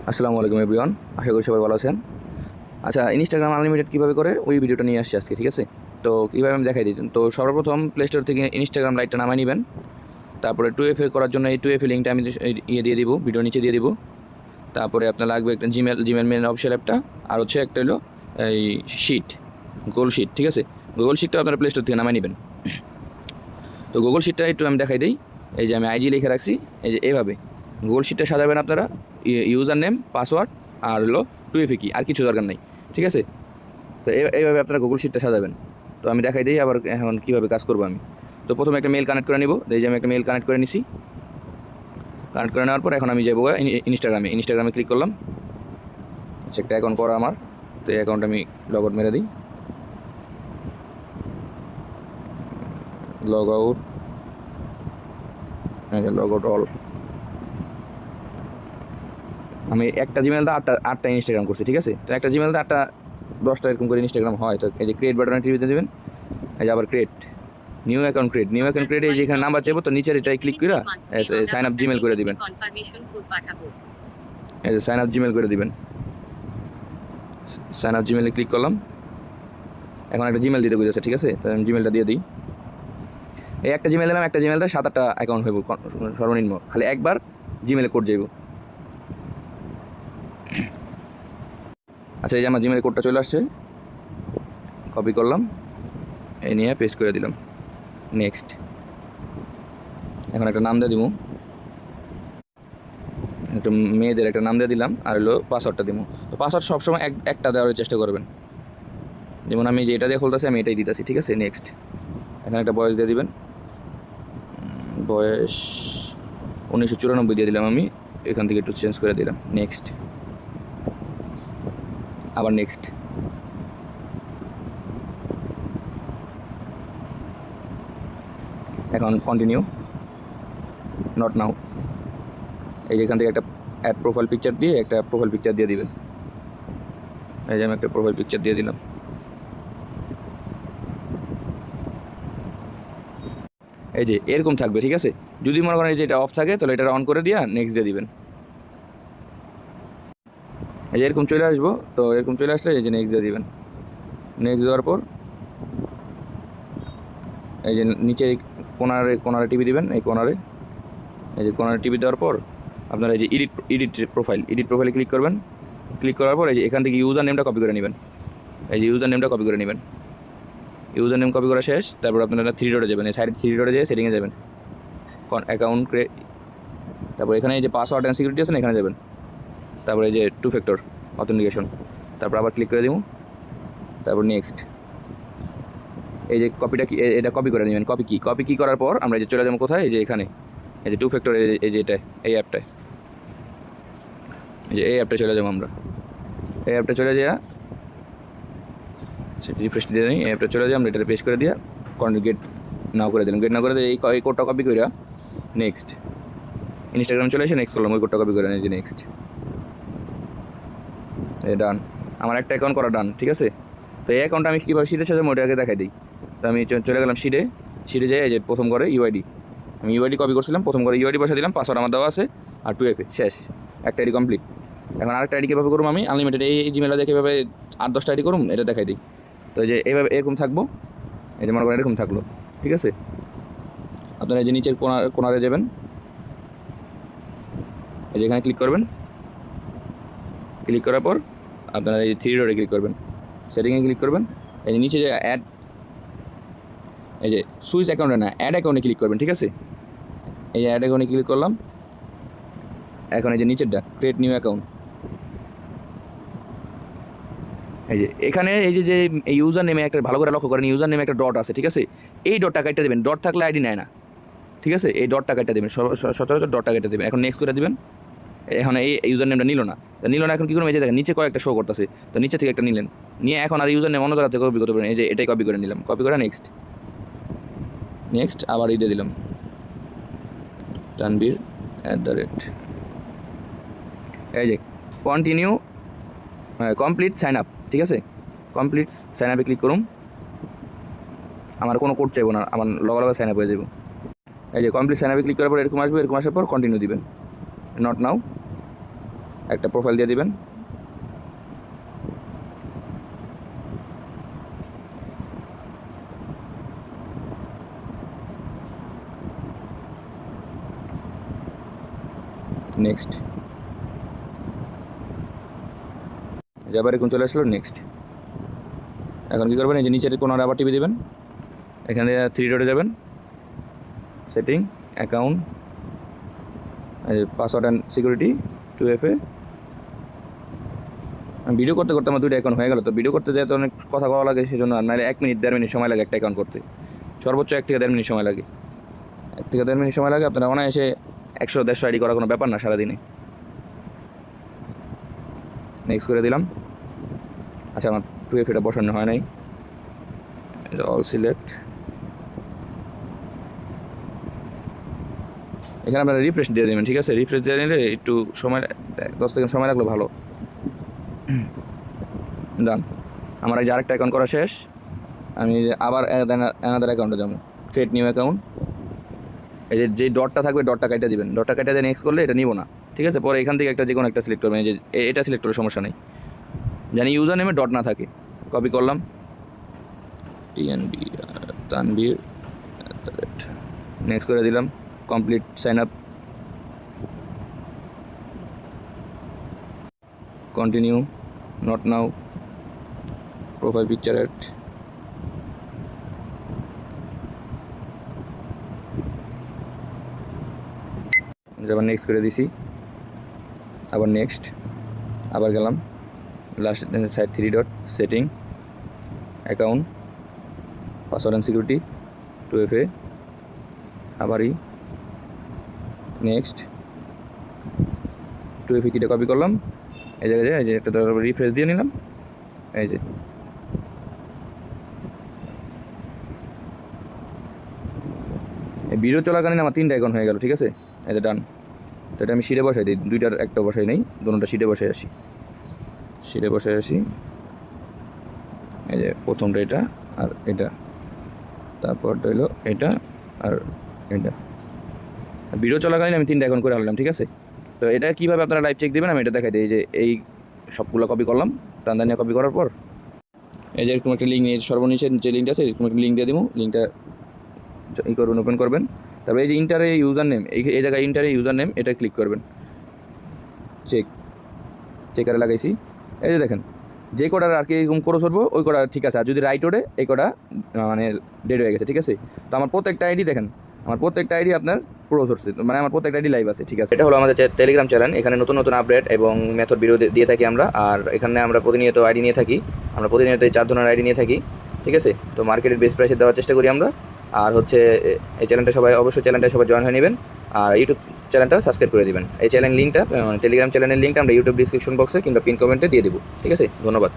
আসসালামু আলাইকুম এভরিওয়ান, আশা করি সবাই ভালো আছেন। আচ্ছা, ইনস্টাগ্রাম আনলিমিটেড কীভাবে করে ওই ভিডিওটা নিয়ে আসছি আজকে, ঠিক আছে? তো কীভাবে আমি দেখাই দিই। তো সর্বপ্রথম প্লে স্টোর থেকে ইনস্টাগ্রাম লাইটটা নামাই নেবেন। তারপরে 2FA করার জন্য এই 2FA লিঙ্কটা আমি দিয়ে দিব, ভিডিও নিচে দিয়ে দিব। তারপরে আপনার লাগবে একটা জিমেল মেন অফিসিয়াল অ্যাপটা, আর হচ্ছে একটা হলো এই শিট, গুগল শিট, ঠিক আছে? গুগল শিটটা আপনারা প্লে স্টোর থেকে নামাই নেবেন। তো গুগল শিটটা একটু আমি দেখাই দিই। এই যে আমি আইজি লিখে রাখছি, এই যে এইভাবে গুগল শিটটা সাজাবেন আপনারা। ইউজার নেম, পাসওয়ার্ড, আর হলো 2FA কি, আর কিছু দরকার নাই, ঠিক আছে? তো এইভাবে আপনারা গুগল শিটটা সাজাবেন। তো আমি দেখাই দিই আবার এখন কীভাবে কাজ করবো আমি। তো প্রথমে একটা মেল কানেক্ট করে নিব। এই যে আমি একটা মেল কানেক্ট করে নিছি। কানেক্ট করে নেওয়ার পর এখন আমি যাবো ইনস্টাগ্রামে ক্লিক করলাম। আচ্ছা, একটা অ্যাকাউন্ট করা আমার। তো এই অ্যাকাউন্ট আমি লগ আউট মেরে দিই। Log out, log out all. আমি একটা জিমেলটা আটটা ইনস্টাগ্রাম করছি, ঠিক আছে? তো একটা জিমেলটা 10টা এরকম করে ইনস্টাগ্রাম হয়। তো এই যে ক্রিয়েট বাটনে টিভিতে দেবেন। এই যে আবার ক্রিয়েট নিউ অ্যাকাউন্ট ক্রিয়েট, এই যে এখানে নাম্বার চাইবো। তো নিচের এটাই ক্লিক করে সাইন আপ জিমেল করে দিবেন। এই যে সাইন আপ জিমেল করে দিবেন। সাইন আপ জিমেলে ক্লিক করলাম। এখন একটা জিমেল দিতে বুঝেছে, ঠিক আছে? তো আমি জিমেলটা দিয়ে দিই। এই একটা জিমেল দিলাম, একটা জিমেলটা 7-8টা অ্যাকাউন্ট হইব সর্বনিম্ন, খালি একবার জিমেলে কোড যাইব। আচ্ছা, এই যে আমার জিমেলে কোডটা চলে আসছে, কপি করলাম, এই নিয়ে পেস্ট করে দিলাম। নেক্সট। এখন একটা নাম দিয়ে দিব, একটা মেয়েদের একটা নাম দিয়ে দিলাম, আর হলো পাসওয়ার্ডটা দিব। তো পাসওয়ার্ড সবসময় একটা দেওয়ার চেষ্টা করবেন। যেমন আমি যেটা দিয়ে খুলতেছি আমি এটাই দিতেছি, ঠিক আছে? নেক্সট। এখানে একটা বয়স দিয়ে দিবেন। বয়স 1994 দিয়ে দিলাম আমি। এখান থেকে একটু চেঞ্জ করে দিলাম। নেক্সট, আবার নেক্সট। এখন কন্টিনিউ, নট নাও। এই যে এখান থেকে একটা অ্যাড প্রোফাইল পিকচার দিয়ে একটা প্রোফাইল পিকচার দিয়ে দিবেন। এই যে আমি একটা প্রোফাইল পিকচার দিয়ে দিলাম। এই যে এরকম থাকবে, ঠিক আছে? যদি মনে করেন এই যে এটা অফ থাকে, তাহলে এটা অন করে দিয়ে নেক্সট দিয়ে দিবেন। এই যে এরকম চলে আসবো। তো এরকম চলে আসলে এই যে নেক্সট দিয়ে দিবেন। নেক্সট দেওয়ার পর এই যে নিচে কোনারে টিভি দিবেন। এই কোনারে, এই যে কোনারে টিভি দেওয়ার পর আপনারা এই যে এডিট প্রোফাইলে ক্লিক করবেন। ক্লিক করার পর এই যে এখান থেকে ইউজার নেমটা কপি করে নেবেন। এই যে ইউজার নেমটা কপি করে নেবেন। ইউজার নেম কপি করা শেষ। তারপর আপনারা 3 ডটে যাবেন, এই সাইডে 3 ডটে যেয়ে সেটিংয়ে যাবেন, অ্যাকাউন্ট ক্রিয়েট। তারপর এখানে এই যে পাসওয়ার্ড অ্যান্ড সিকিউরিটি আছে না, এখানে যাবেন। তারপরে এই যে 2 ফ্যাক্টর অথেন্টিকেশন, তারপর আবার ক্লিক করে দিব। তারপর নেক্সট। এই যে কপিটা কি, এটা কপি করে নেবেন। কপি কি করার পর আমরা এই যে চলে যাবো কোথায়, এই যে এখানে এই যে 2 ফ্যাক্টর, এই যে এটা, এই অ্যাপটায়, এই যে এই অ্যাপটায় চলে যাবো আমরা। এই অ্যাপটা চলে যাওয়া, সেটা রিফ্রেশ দিয়ে নিই। এই অ্যাপটা চলে যাই, আমরা এটা পেস্ট করে দিয়ে গেট নাও করে দিলাম। গেট নাও করে দিয়ে এই কোডটা কপি করে নেক্সট। ইনস্টাগ্রাম চলে এসে নেক্সট করলাম, ওই কোডটা কপি করে নিয়ে যে নেক্সট। এই ডান, আমার একটা অ্যাকাউন্ট করা ডান, ঠিক আছে? তো এই অ্যাকাউন্টটা আমি কীভাবে শিটে সাজাবো ওটাকে দেখাই দিই। তো আমি চলে গেলাম শিটে যাই। এই যে প্রথম করে ইউআইডি, আমি ইউআইডি কপি করছিলাম। প্রথম করে ইউআইডি বসে দিলাম, পাসওয়ার্ড আমার দেওয়া আছে, আর 2FA শেষ। একটা আইডি কমপ্লিট। এখন আরেকটা আইডি কীভাবে করুম আমি আনলিমিটেড, এই জিমেলটা দিয়ে কীভাবে 8-10টা আইডি করুম এটা দেখাই দিই। তো এই যে এইভাবে এরকম থাকবো। এই যে মনে করেন এরকম থাকলো, ঠিক আছে? আপনারা এই যে নিচের কোনারে যাবেন। এই যে এখানে ক্লিক করবেন। ক্লিক করার পর আপনারা এই 3 ডটে ক্লিক করবেন, সেটিংয়ে ক্লিক করবেন। এই যে নিচে যে অ্যাড, এই যে সুইচ অ্যাকাউন্টে না, অ্যাড অ্যাকাউন্টে ক্লিক করবেন, ঠিক আছে? এই যে অ্যাড অ্যাকাউন্টে ক্লিক করলাম। এখন এই যে নিচেরটা ক্রিয়েট নিউ অ্যাকাউন্ট, এই যে এখানে এই যে এই ইউজার নেমে একটা ভালো করে লক্ষ্য করেন, ইউজার নেমে একটা ডট আছে, ঠিক আছে? এই ডটটা কাটতে দেবেন। ডট থাকলে আইডি নেয় না, ঠিক আছে? এই ডটটা কাটতে দেবেন, সচরাচর ডটটা কেটে দেবেন। এখন নেক্সট করে দেবেন। এখন এই ইউজার নেমটা নিল না। এখন কী করবেন, এই যে দেখেন নিচে কয়েকটা শো করতেছে। তো নিচে থেকে একটা নিলেন, নিয়ে এখন আর ইউজার নেম অন্য জায়গা থেকে কপি করতে পারেন। এই যে এটাই কপি করে নিলাম, কপি করে নেক্সট আবার দিয়ে দিলাম তানবীর @ এই যে কন্টিনিউ, কমপ্লিট সাইন আপ, ঠিক আছে? কমপ্লিট সাইন আপে ক্লিক করুন। আমার কোনো কোড চাইবো না, আমার লগে সাইন আপ হয়ে যাবো। এই যে কমপ্লিট সাইন আপে ক্লিক করার পর এরকম আসবে। এরকম আসার পর কন্টিনিউ দিবেন, নট নাও। একটা প্রোফাইল দিয়ে দিবেন। নেক্সট, আবার এখন চলে আসলো নেক্সট। এখন কী করবেন, এই যে নিচের কোনারে আবার টিপে দেবেন, এখানে 3 ডটে যাবেন, setting, account, password and security 2FA। Video করতে করতে আমার 2টা অ্যাকাউন্ট হয়ে গেল। তো ভিডিও করতে যেহেতু অনেক কথা বলা লাগে, সেই জন্য আর নাহলে 1 মিনিট 1.5 মিনিট সময় লাগে একটা অ্যাকাউন্ট করতে, সর্বোচ্চ 1 থেকে 1.5 মিনিট সময় লাগে। 1 থেকে 1.5 মিনিট সময় লাগে, আপনারা অনায়াসে 100-150 আইডি করা কোনো ব্যাপার না সারাদিনে। নেক্সট করে দিলাম। আচ্ছা, আমার 2FA বসানো হয় নাই, অল সিলেক্ট। এখানে আপনারা রিফ্রেশ দিয়ে দেবেন, ঠিক আছে? রিফ্রেশ দিয়ে নিলে একটু সময় 10 সেকেন্ড সময় লাগলো, ভালো। ডান। আমার এই যে আরেকটা অ্যাকাউন্ট করা শেষ। আমি যে আবার অ্যানাদার অ্যাকাউন্টে যাবো, ক্রিয়েট নিউ অ্যাকাউন্ট। এই যে ডটটা থাকবে, ডটটা কেটে দিবেন। ডটটা কেটে দিয়ে নেক্সট করলে এটা নিব না, ঠিক আছে? পরে এখান থেকে একটা যে কোনো একটা সিলেক্ট করবেন। এই যে এটা সিলেক্ট করে সমস্যা নেই, জানি ইউজার নেমে ডট না থাকে। কপি করলাম, TNB তানবীর, নেক্সট করে দিলাম, complete sign up, continue, not now, profile picture add, আবার নেক্সট করে দিছি, আবার নেক্সট, আবার গেলাম last side 3 dot, setting, account, password and security 2FA, আবারই নেক্সট, 2FA কিটা কপি করলাম, এই জায়গায় এই যে একটা রিফ্রেশ দিয়ে নিলাম। এই যে ভিডিও চলাকালীন আমার 3টা অ্যাকাউন্ট হয়ে গেল, ঠিক আছে? এই যে ডান। তো এটা আমি শিটে বসাই দিই, 2টার একটা বসাই নেই, দুটোটা শিটে বসাই আসি, শিটে বসাই আসি। এই যে প্রথমটা এটা আর এটা, তারপরটা হলো এটা আর এটা। ভিডিও চলাকালীন আমি 3টা অ্যাকাউন্ট করে আনলাম, ঠিক আছে? তো এটা কীভাবে আপনারা লাইভ চেক দেবেন আমি এটা দেখাই দিই। যে এই সবগুলো কপি করলাম, তানজানিয়া কপি করার পর এই যে এরকম একটা লিঙ্ক নিয়ে, সর্বনিচে যে লিঙ্কটা আছে এরকম একটা লিঙ্ক দিয়ে দিব। লিঙ্কটা করবেন, ওপেন করবেন। তারপরে এই যে ইন্টারে ইউজার নেম, এই জায়গায় ইন্টারে ইউজার নেম, এটা ক্লিক করবেন। চেকারে লাগাইছি। এই যে দেখেন, যে কোডার আর কি এরকম করে সরবো ওই কোডা ঠিক আছে, আর যদি রাইট ওডে এই কোডা মানে ডেড হয়ে গেছে, ঠিক আছে? তো আমার প্রত্যেকটা আইডি দেখেন, আমার প্রত্যেকটা আইডি আপনার পুরো সোর্সে, মানে আমার প্রত্যেকটা আইডি লাইভ আছে, ঠিক আছে? এটা হলো আমাদের টেলিগ্রাম চ্যানেল। এখানে নতুন নতুন আপডেট এবং মেথড ভিডিও দিয়ে থাকি আমরা। আর এখানে আমরা প্রতিনিয়ত আইডি নিয়ে থাকি, আমরা প্রতিনিয়ত এই 4 ধরনের আইডি নিয়ে থাকি, ঠিক আছে? তো মার্কেটের বেস্ট প্রাইসে দেওয়ার চেষ্টা করি আমরা। আর হচ্ছে এই চ্যানেলটা সবাই অবশ্যই জয়েন হয়ে নেবেন, আর ইউটিউব চ্যানেলটা সাবস্ক্রাইব করে দিবেন। এই চ্যানেল লিঙ্কটা, মানে টেলিগ্রাম চ্যানেলের লিঙ্কটা আমরা ইউটিউব ডিসক্রিপশন বক্সে কিংবা পিন কমেন্টে দিয়ে দেবো, ঠিক আছে? ধন্যবাদ।